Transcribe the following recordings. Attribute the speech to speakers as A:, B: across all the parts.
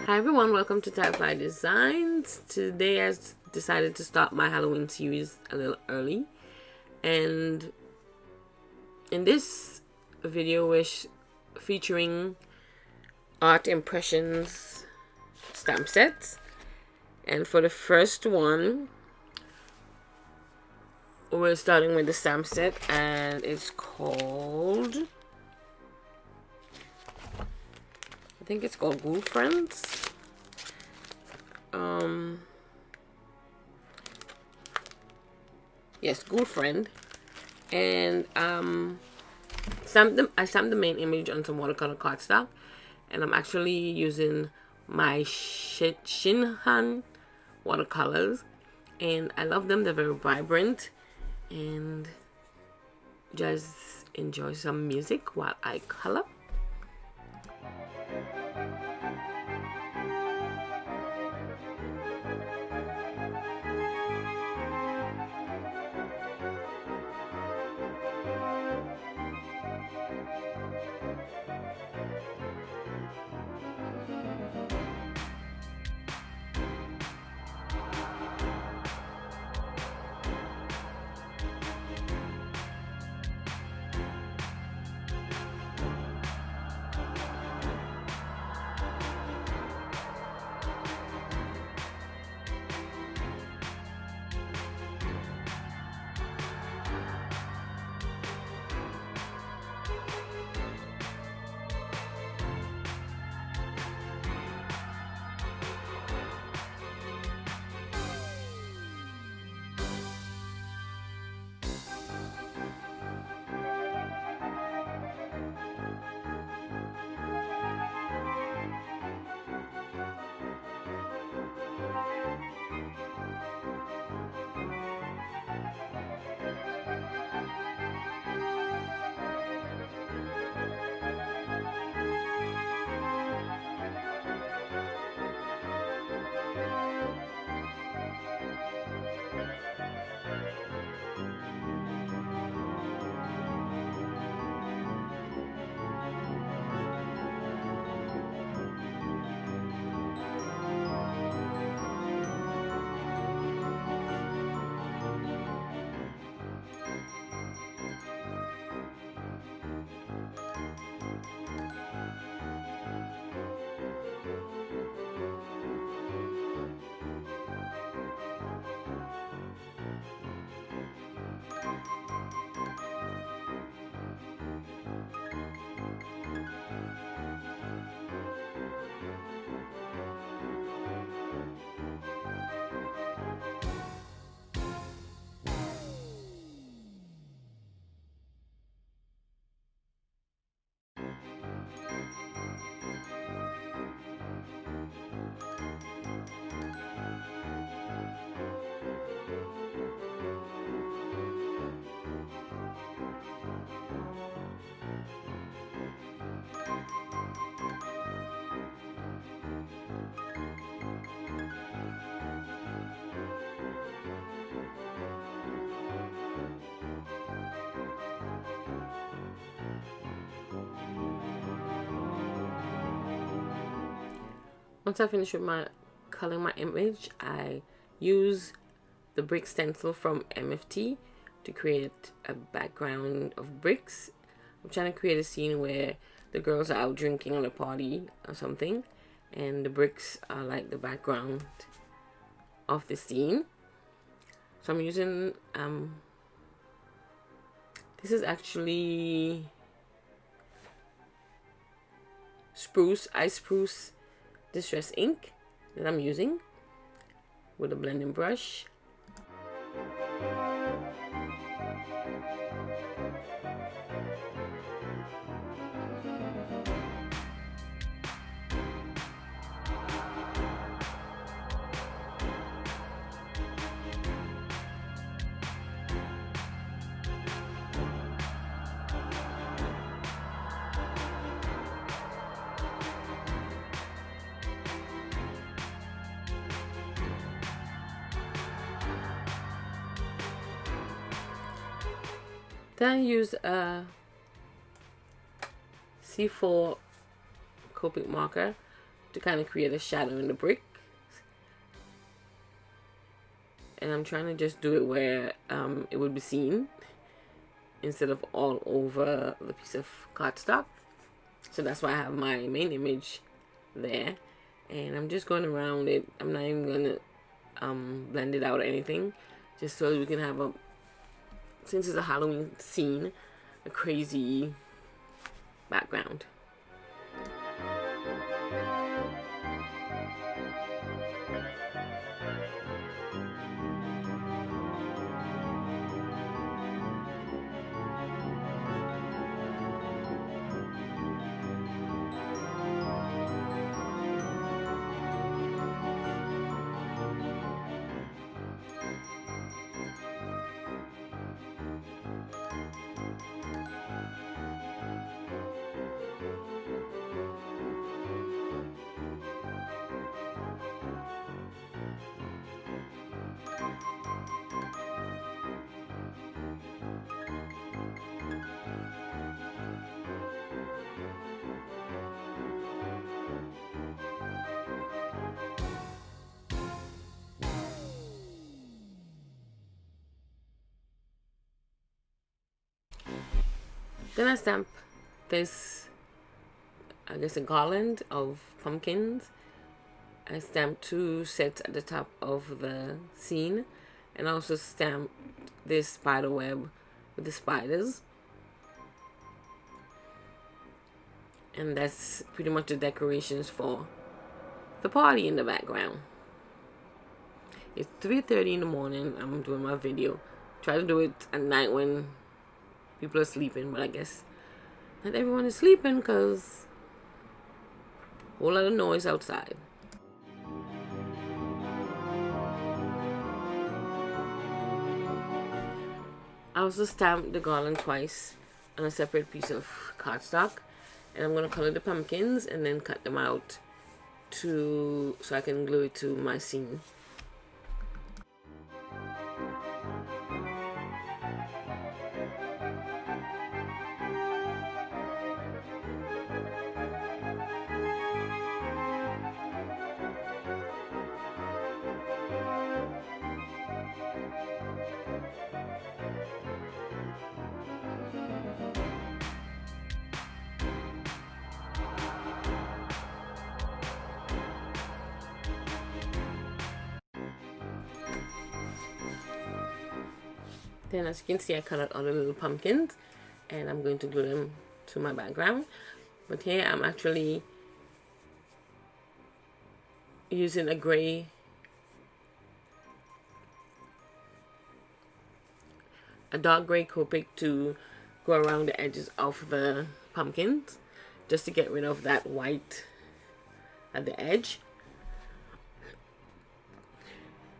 A: Hi everyone, welcome to Tiflydesigns. Today I decided to start my Halloween series a little early, and in this video we're featuring art impressions stamp sets. And for the first one, we're starting with the stamp set, and it's called, I think it's called Ghoul Friends. Yes, Ghoul Friend. And I stamped the main image on some watercolor cardstock, and I'm actually using my Shinhan watercolors, and I love them. They're very vibrant, and just enjoy some music while I color. Once I finish with my coloring my image, I use the brick stencil from MFT to create a background of bricks. I'm trying to create a scene where the girls are out drinking at a party or something, and the bricks are like the background of the scene. So I'm using this is actually ice spruce distress ink that I'm using with a blending brush. Then I use a C4 Copic marker to kind of create a shadow in the brick. And I'm trying to just do it where it would be seen instead of all over the piece of cardstock. So that's why I have my main image there, and I'm just going around it. I'm not even gonna blend it out or anything, just so we can have a, since it's a Halloween scene, a crazy background. Then I stamp this, I guess, a garland of pumpkins. I stamped 2 sets at the top of the scene, and also stamped this spider web with the spiders. And that's pretty much the decorations for the party in the background. It's 3:30 in the morning. I'm doing my video. Try to do it at night when people are sleeping, but I guess not everyone is sleeping because a whole lot of noise outside. I also stamped the garland twice on a separate piece of cardstock, and I'm going to color the pumpkins and then cut them out so I can glue it to my scene. Then, as you can see, I cut out all the little pumpkins, and I'm going to glue them to my background. But here I'm actually using a dark gray Copic to go around the edges of the pumpkins, just to get rid of that white at the edge.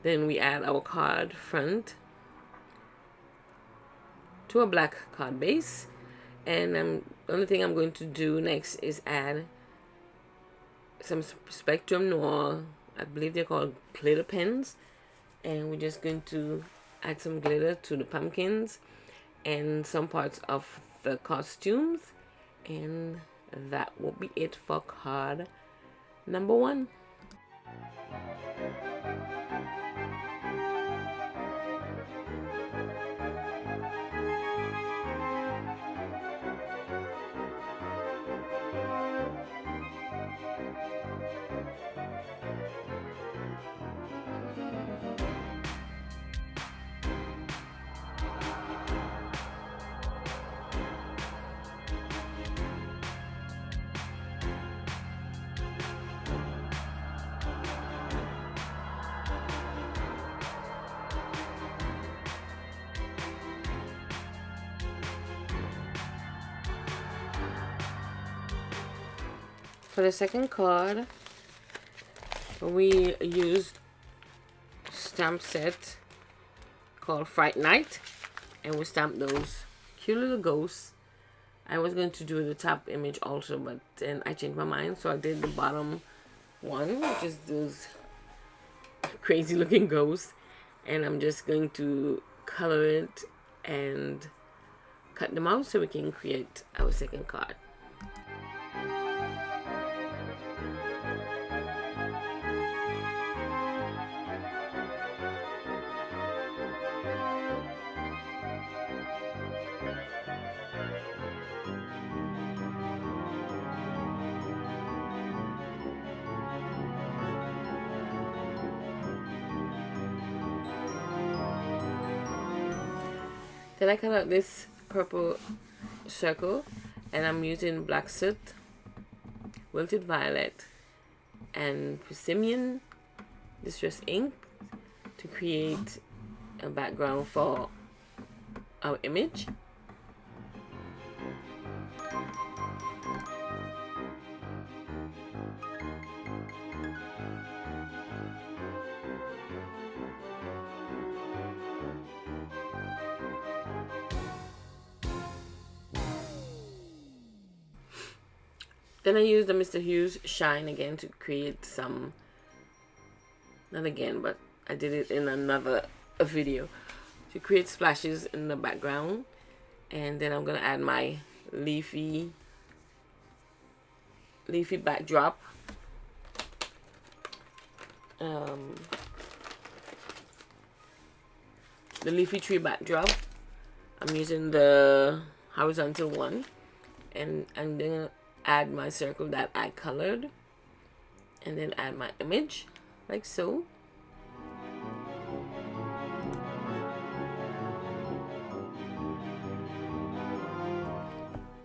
A: Then we add our card front to a black card base, and the only thing I'm going to do next is add some Spectrum Noir, I believe they're called glitter pens, and we're just going to add some glitter to the pumpkins and some parts of the costumes, and that will be it for card number 1. For the second card, we used stamp set called Fright Night, and we stamped those cute little ghosts. I was going to do the top image also, but then I changed my mind, so I did the bottom one, which is those crazy looking ghosts, and I'm just going to color it and cut them out so we can create our second card. Then I cut out this purple circle, and I'm using black soot, wilted violet, and persimmon distress ink to create a background for our image. Then I used the Mr. Hughes Shine again to create some, not again, but I did it in another video, to create splashes in the background. And then I'm going to add my leafy backdrop. The leafy tree backdrop. I'm using the horizontal one, and I'm going to add my circle that I colored, and then add my image like so.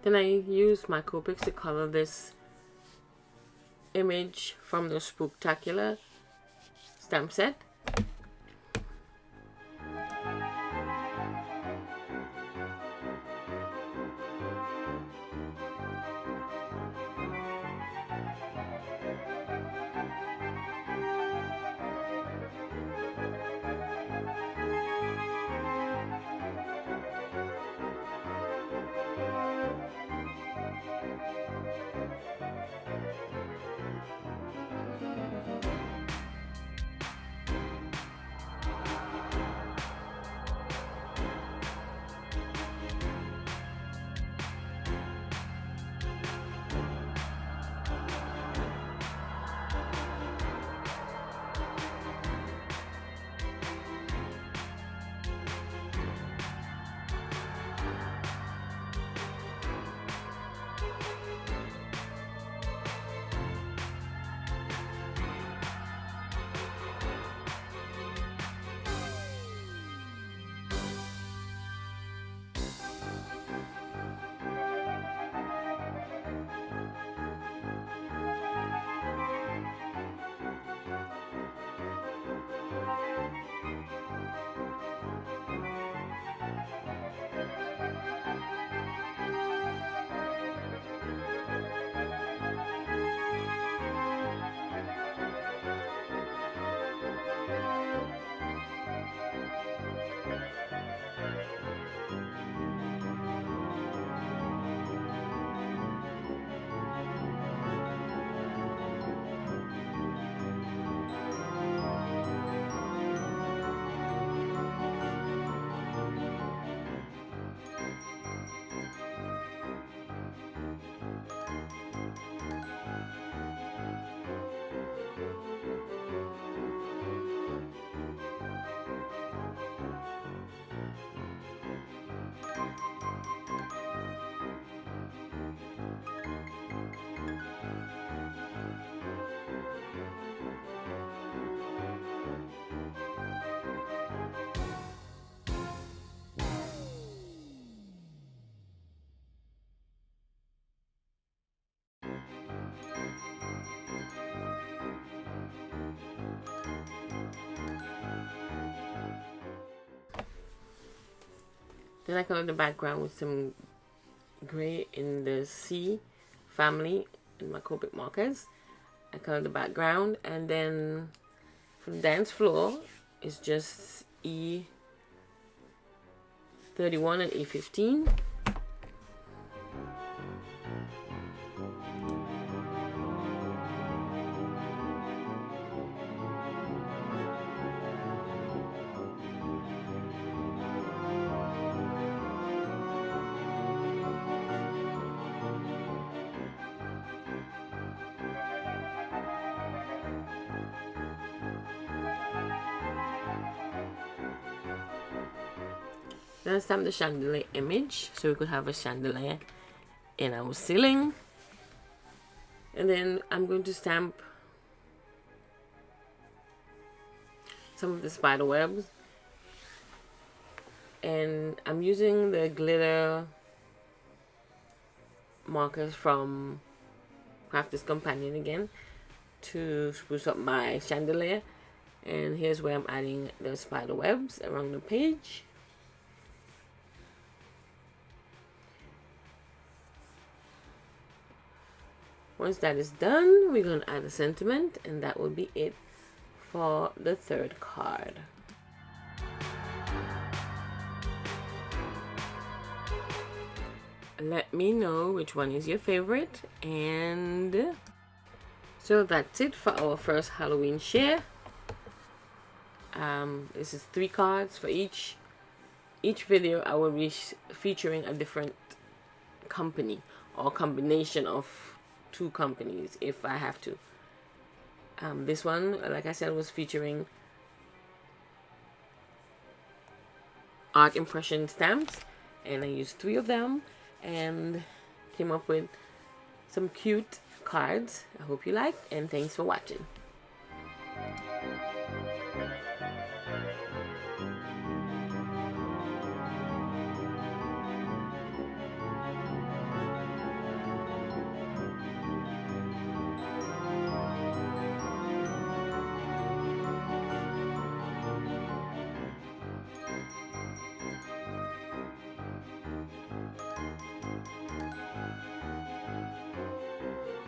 A: Then I use my Copics to color this image from the Spooktacular Stamp Set. Then I color the background with some gray in the C family in my Copic markers. I color the background, and then for the dance floor it's just E31 and E15. Then I stamp the chandelier image, so we could have a chandelier in our ceiling. And then I'm going to stamp some of the spider webs. And I'm using the glitter markers from Crafter's Companion again to spruce up my chandelier. And here's where I'm adding the spider webs around the page. Once that is done, we're going to add a sentiment, and that will be it for the third card. Let me know which one is your favorite. And so that's it for our first Halloween share. This is 3 cards for each video. I will be featuring a different company or combination of 2 companies if I have to. This one, like I said, was featuring art impression stamps, and I used 3 of them and came up with some cute cards. I hope you liked, and thanks for watching.